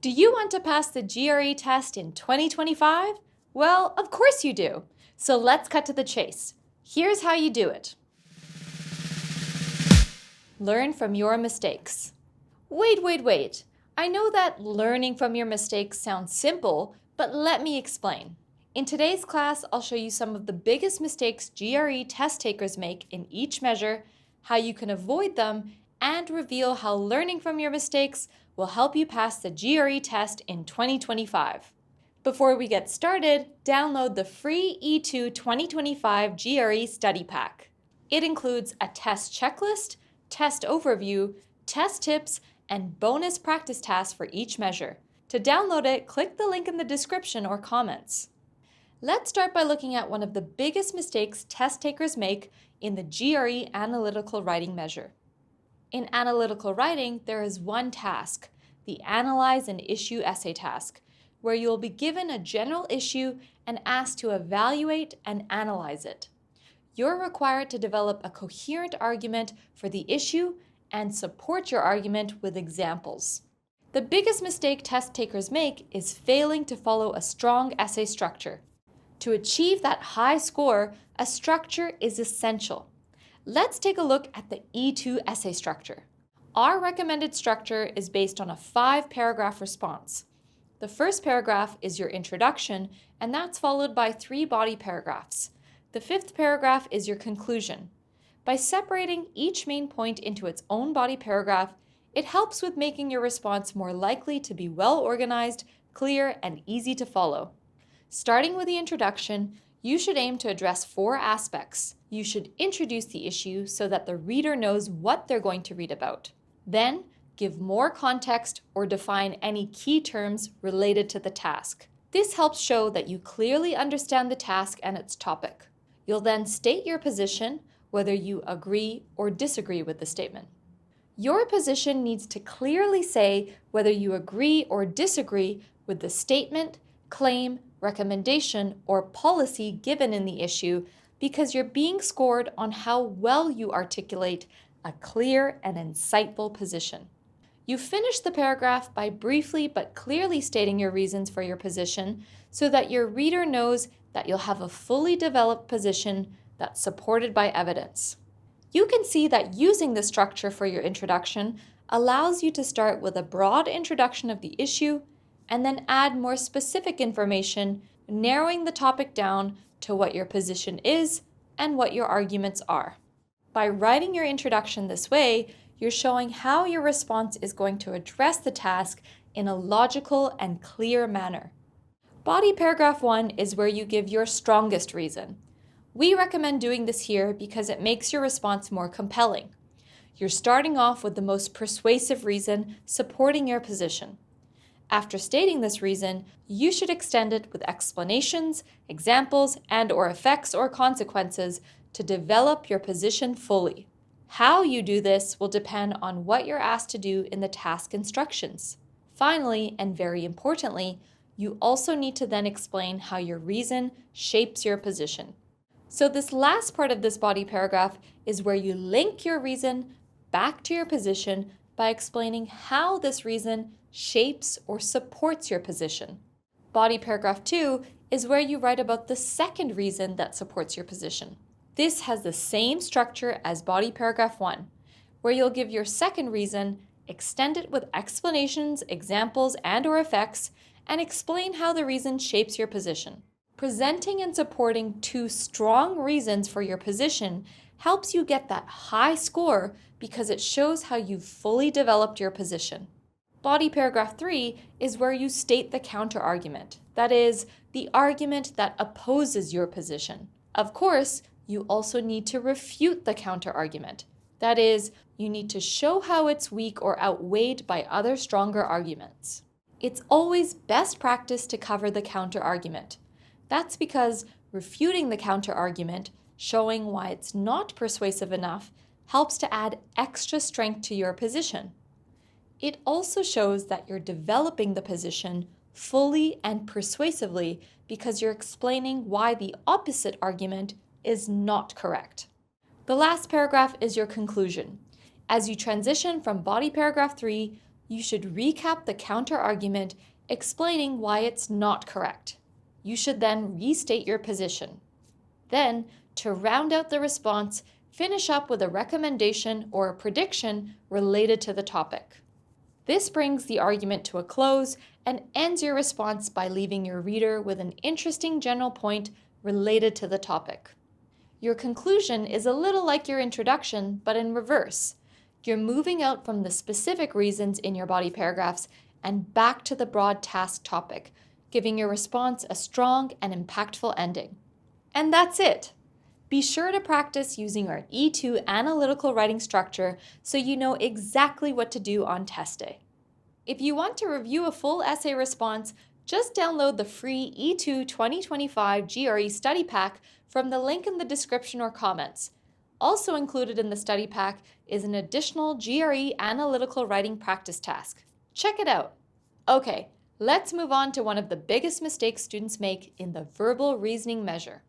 Do you want to pass the GRE test in 2025? Well, of course you do. So let's cut to the chase. Here's how you do it. Learn from your mistakes. Wait. I know that learning from your mistakes sounds simple, but let me explain. In today's class, I'll show you some of the biggest mistakes GRE test takers make in each measure, how you can avoid them, and reveal how learning from your mistakes will help you pass the GRE test in 2025. Before we get started, download the free E2 2025 GRE Study Pack. It includes a test checklist, test overview, test tips, and bonus practice tasks for each measure. To download it, click the link in the description or comments. Let's start by looking at one of the biggest mistakes test takers make in the GRE analytical writing measure. In analytical writing, there is one task, the Analyze an Issue essay task, where you'll be given a general issue and asked to evaluate and analyze it. You're required to develop a coherent argument for the issue and support your argument with examples. The biggest mistake test takers make is failing to follow a strong essay structure. To achieve that high score, a structure is essential. Let's take a look at the E2 essay structure. Our recommended structure is based on a 5-paragraph response. The first paragraph is your introduction, and that's followed by 3 body paragraphs. The 5th paragraph is your conclusion. By separating each main point into its own body paragraph, it helps with making your response more likely to be well organized, clear, and easy to follow. Starting with the introduction, you should aim to address 4 aspects. You should introduce the issue so that the reader knows what they're going to read about. Then, give more context or define any key terms related to the task. This helps show that you clearly understand the task and its topic. You'll then state your position, whether you agree or disagree with the statement. Your position needs to clearly say whether you agree or disagree with the statement, claim, recommendation, or policy given in the issue, because you're being scored on how well you articulate a clear and insightful position. You finish the paragraph by briefly but clearly stating your reasons for your position so that your reader knows that you'll have a fully developed position that's supported by evidence. You can see that using the structure for your introduction allows you to start with a broad introduction of the issue and then add more specific information, narrowing the topic down to what your position is and what your arguments are. By writing your introduction this way, you're showing how your response is going to address the task in a logical and clear manner. Body paragraph 1 is where you give your strongest reason. We recommend doing this here because it makes your response more compelling. You're starting off with the most persuasive reason supporting your position. After stating this reason, you should extend it with explanations, examples, and/or effects or consequences to develop your position fully. How you do this will depend on what you're asked to do in the task instructions. Finally, and very importantly, you also need to then explain how your reason shapes your position. So this last part of this body paragraph is where you link your reason back to your position by explaining how this reason shapes or supports your position. Body paragraph 2 is where you write about the second reason that supports your position. This has the same structure as body paragraph 1, where you'll give your second reason, extend it with explanations, examples, and/or effects, and explain how the reason shapes your position. Presenting and supporting 2 strong reasons for your position helps you get that high score because it shows how you've fully developed your position. Body paragraph 3 is where you state the counter-argument, that is, the argument that opposes your position. Of course, you also need to refute the counter-argument. That is, you need to show how it's weak or outweighed by other stronger arguments. It's always best practice to cover the counter-argument. That's because refuting the counter-argument, showing why it's not persuasive enough, helps to add extra strength to your position. It also shows that you're developing the position fully and persuasively because you're explaining why the opposite argument is not correct. The last paragraph is your conclusion. As you transition from body paragraph 3 You should recap the counter-argument, explaining why it's not correct. You should then restate your position. Then, to round out the response, finish up with a recommendation or a prediction related to the topic. This brings the argument to a close and ends your response by leaving your reader with an interesting general point related to the topic. Your conclusion is a little like your introduction, but in reverse. You're moving out from the specific reasons in your body paragraphs and back to the broad task topic, giving your response a strong and impactful ending. And that's it! Be sure to practice using our E2 analytical writing structure so you know exactly what to do on test day. If you want to review a full essay response, just download the free E2 2025 GRE study pack from the link in the description or comments. Also included in the study pack is an additional GRE analytical writing practice task. Check it out. Okay, let's move on to one of the biggest mistakes students make in the verbal reasoning measure.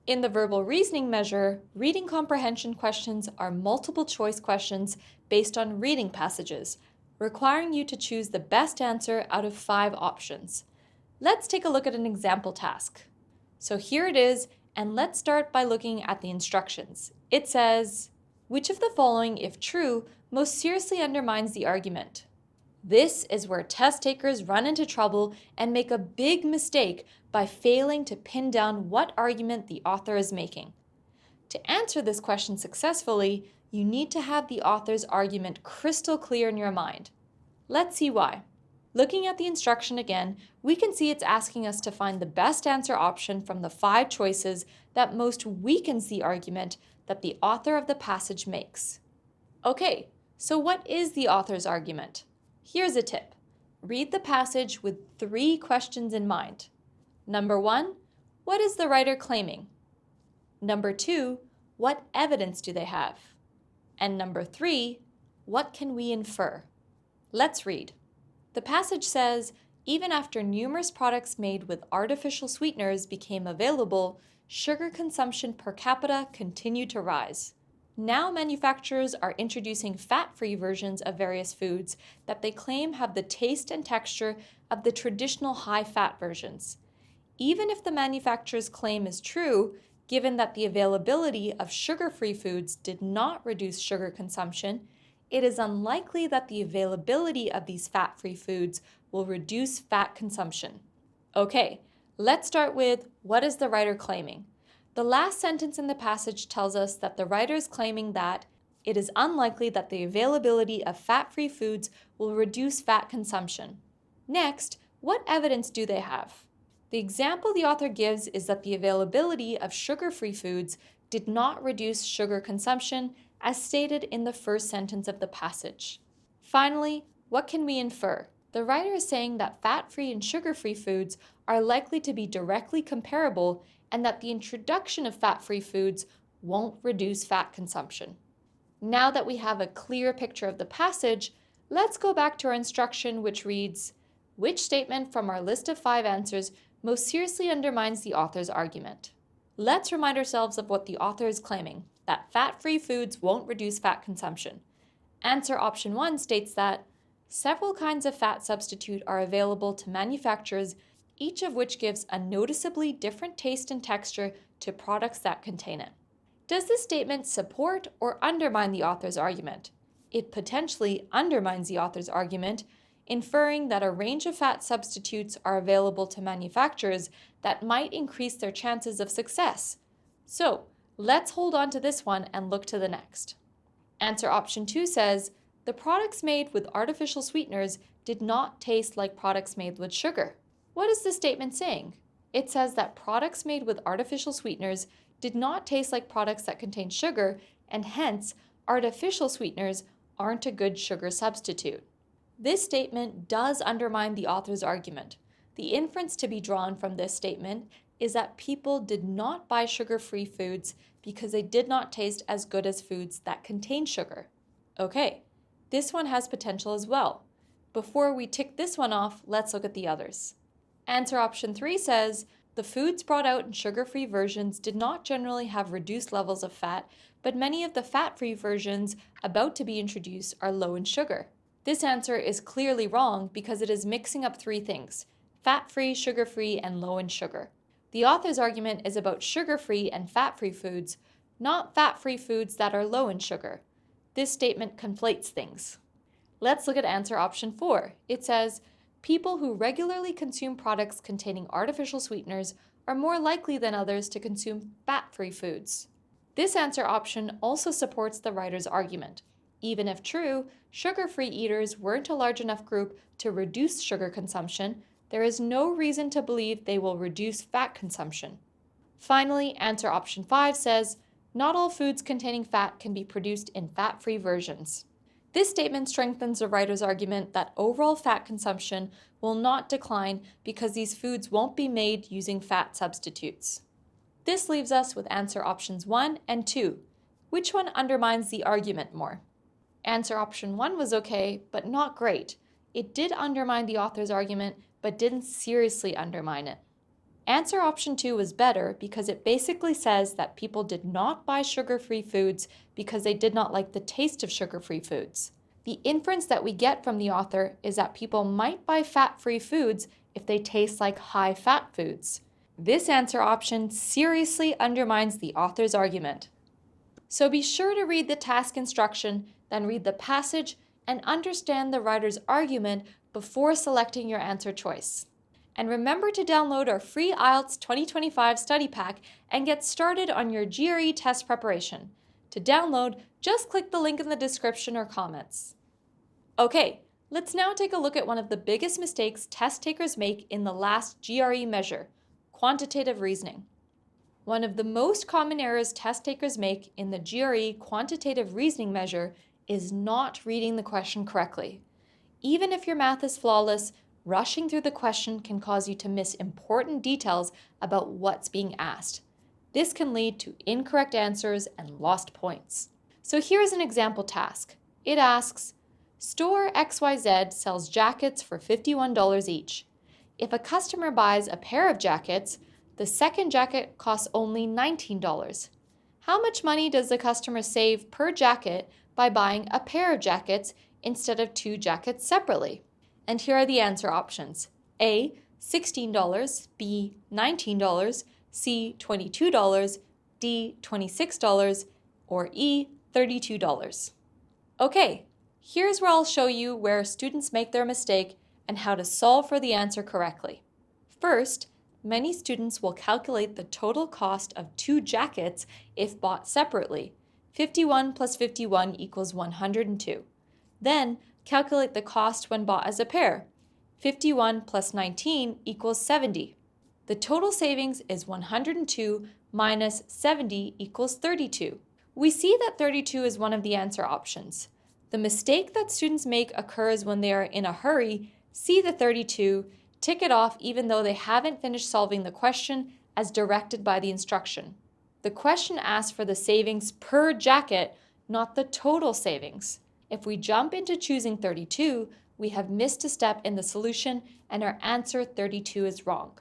In the verbal reasoning measure, reading comprehension questions are multiple choice questions based on reading passages, requiring you to choose the best answer out of 5 options. Let's take a look at an example task. So here it is, and let's start by looking at the instructions. It says, which of the following, if true, most seriously undermines the argument? This is where test takers run into trouble and make a big mistake by failing to pin down what argument the author is making. To answer this question successfully, you need to have the author's argument crystal clear in your mind. Let's see why. Looking at the instruction again, we can see it's asking us to find the best answer option from the 5 choices that most weakens the argument that the author of the passage makes. Okay, so what is the author's argument? Here's a tip. Read the passage with 3 questions in mind. Number 1, what is the writer claiming? Number 2, what evidence do they have? And number 3, what can we infer? Let's read. The passage says, even after numerous products made with artificial sweeteners became available, sugar consumption per capita continued to rise. Now manufacturers are introducing fat-free versions of various foods that they claim have the taste and texture of the traditional high-fat versions. Even if the manufacturer's claim is true, given that the availability of sugar-free foods did not reduce sugar consumption, it is unlikely that the availability of these fat-free foods will reduce fat consumption. Okay, let's start with what is the writer claiming? The last sentence in the passage tells us that the writer is claiming that it is unlikely that the availability of fat-free foods will reduce fat consumption. Next, what evidence do they have? The example the author gives is that the availability of sugar-free foods did not reduce sugar consumption, as stated in the first sentence of the passage. Finally, what can we infer? The writer is saying that fat-free and sugar-free foods are likely to be directly comparable and that the introduction of fat-free foods won't reduce fat consumption. Now that we have a clear picture of the passage, let's go back to our instruction, which reads, which statement from our list of 5 answers most seriously undermines the author's argument? Let's remind ourselves of what the author is claiming, that fat-free foods won't reduce fat consumption. Answer option 1 states that several kinds of fat substitute are available to manufacturers, each of which gives a noticeably different taste and texture to products that contain it. Does this statement support or undermine the author's argument? It potentially undermines the author's argument, inferring that a range of fat substitutes are available to manufacturers that might increase their chances of success. So, let's hold on to this one and look to the next. Answer option 2 says, the products made with artificial sweeteners did not taste like products made with sugar. What is this statement saying? It says that products made with artificial sweeteners did not taste like products that contain sugar, and hence, artificial sweeteners aren't a good sugar substitute. This statement does undermine the author's argument. The inference to be drawn from this statement is that people did not buy sugar-free foods because they did not taste as good as foods that contain sugar. Okay, this one has potential as well. Before we tick this one off, let's look at the others. Answer option 3 says, the foods brought out in sugar-free versions did not generally have reduced levels of fat, but many of the fat-free versions about to be introduced are low in sugar. This answer is clearly wrong because it is mixing up three things: fat-free, sugar-free, and low in sugar. The author's argument is about sugar-free and fat-free foods, not fat-free foods that are low in sugar. This statement conflates things. Let's look at answer option 4. It says, people who regularly consume products containing artificial sweeteners are more likely than others to consume fat-free foods. This answer option also supports the writer's argument. Even if true, sugar-free eaters weren't a large enough group to reduce sugar consumption, there is no reason to believe they will reduce fat consumption. Finally, answer option 5 says, not all foods containing fat can be produced in fat-free versions. This statement strengthens the writer's argument that overall fat consumption will not decline because these foods won't be made using fat substitutes. This leaves us with answer options 1 and 2. Which one undermines the argument more? Answer option 1 was okay, but not great. It did undermine the author's argument, but didn't seriously undermine it. Answer option 2 was better because it basically says that people did not buy sugar-free foods because they did not like the taste of sugar-free foods. The inference that we get from the author is that people might buy fat-free foods if they taste like high-fat foods. This answer option seriously undermines the author's argument. So be sure to read the task instruction, then read the passage, and understand the writer's argument before selecting your answer choice. And remember to download our free IELTS 2025 study pack and get started on your GRE test preparation. To download, just click the link in the description or comments. Okay, let's now take a look at one of the biggest mistakes test takers make in the last GRE measure, quantitative reasoning. One of the most common errors test takers make in the GRE quantitative reasoning measure is not reading the question correctly. Even if your math is flawless, rushing through the question can cause you to miss important details about what's being asked. This can lead to incorrect answers and lost points. So here's an example task. It asks, store XYZ sells jackets for $51 each. If a customer buys a pair of jackets, the second jacket costs only $19. How much money does the customer save per jacket by buying a pair of jackets instead of two jackets separately? And here are the answer options. A, $16, B, $19, C, $22, D, $26, or E, $32. Okay, here's where I'll show you where students make their mistake and how to solve for the answer correctly. First, many students will calculate the total cost of two jackets if bought separately. 51 plus 51 equals 102. Then, calculate the cost when bought as a pair. 51 plus 19 equals 70. The total savings is 102 minus 70 equals 32. We see that 32 is one of the answer options. The mistake that students make occurs when they are in a hurry, see the 32, tick it off even though they haven't finished solving the question as directed by the instruction. The question asks for the savings per jacket, not the total savings. If we jump into choosing 32, we have missed a step in the solution and our answer 32 is wrong.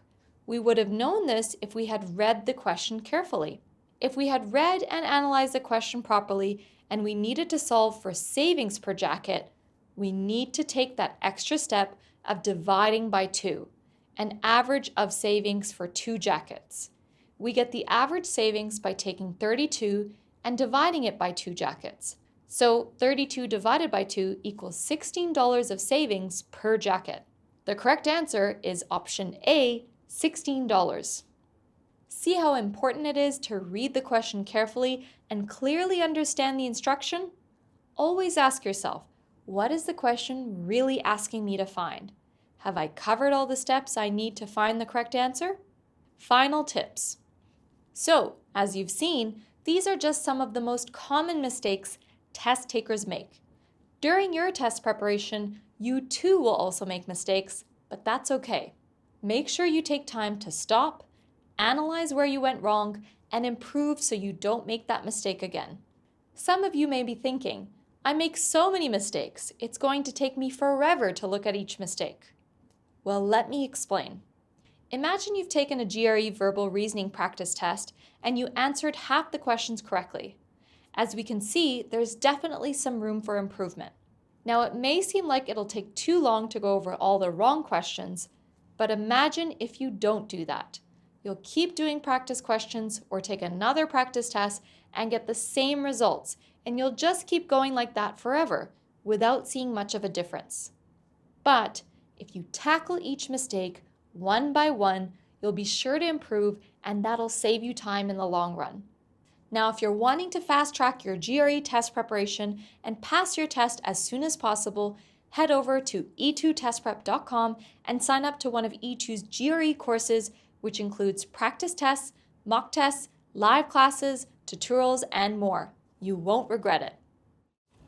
We would have known this if we had read the question carefully. If we had read and analyzed the question properly and we needed to solve for savings per jacket, we need to take that extra step of dividing by 2, an average of savings for 2 jackets. We get the average savings by taking 32 and dividing it by 2 jackets. So 32 divided by 2 equals $16 of savings per jacket. The correct answer is option A, $16. See how important it is to read the question carefully and clearly understand the instruction? Always ask yourself, what is the question really asking me to find? Have I covered all the steps I need to find the correct answer? Final tips. So, as you've seen, these are just some of the most common mistakes test takers make. During your test preparation, you too will also make mistakes, but that's okay. Make sure you take time to stop, analyze where you went wrong, and improve so you don't make that mistake again. Some of you may be thinking, I make so many mistakes, it's going to take me forever to look at each mistake. Well, let me explain. Imagine you've taken a GRE verbal reasoning practice test and you answered half the questions correctly. As we can see, there's definitely some room for improvement. Now, it may seem like it'll take too long to go over all the wrong questions, but imagine if you don't do that. You'll keep doing practice questions or take another practice test and get the same results, and you'll just keep going like that forever without seeing much of a difference. But if you tackle each mistake one by one, you'll be sure to improve, and that'll save you time in the long run. Now, if you're wanting to fast track your GRE test preparation and pass your test as soon as possible, head over to e2testprep.com and sign up to one of E2's GRE courses, which includes practice tests, mock tests, live classes, tutorials, and more. You won't regret it.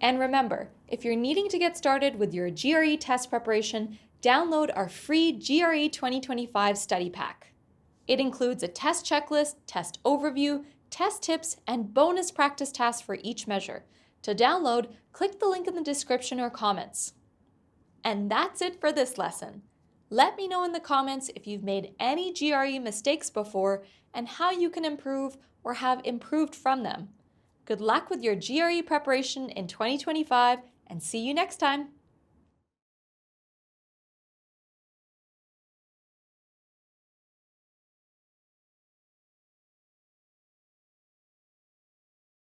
And remember, if you're needing to get started with your GRE test preparation, download our free GRE 2025 study pack. It includes a test checklist, test overview, test tips, and bonus practice tasks for each measure. To download, click the link in the description or comments. And that's it for this lesson. Let me know in the comments if you've made any GRE mistakes before and how you can improve or have improved from them. Good luck with your GRE preparation in 2025, and see you next time!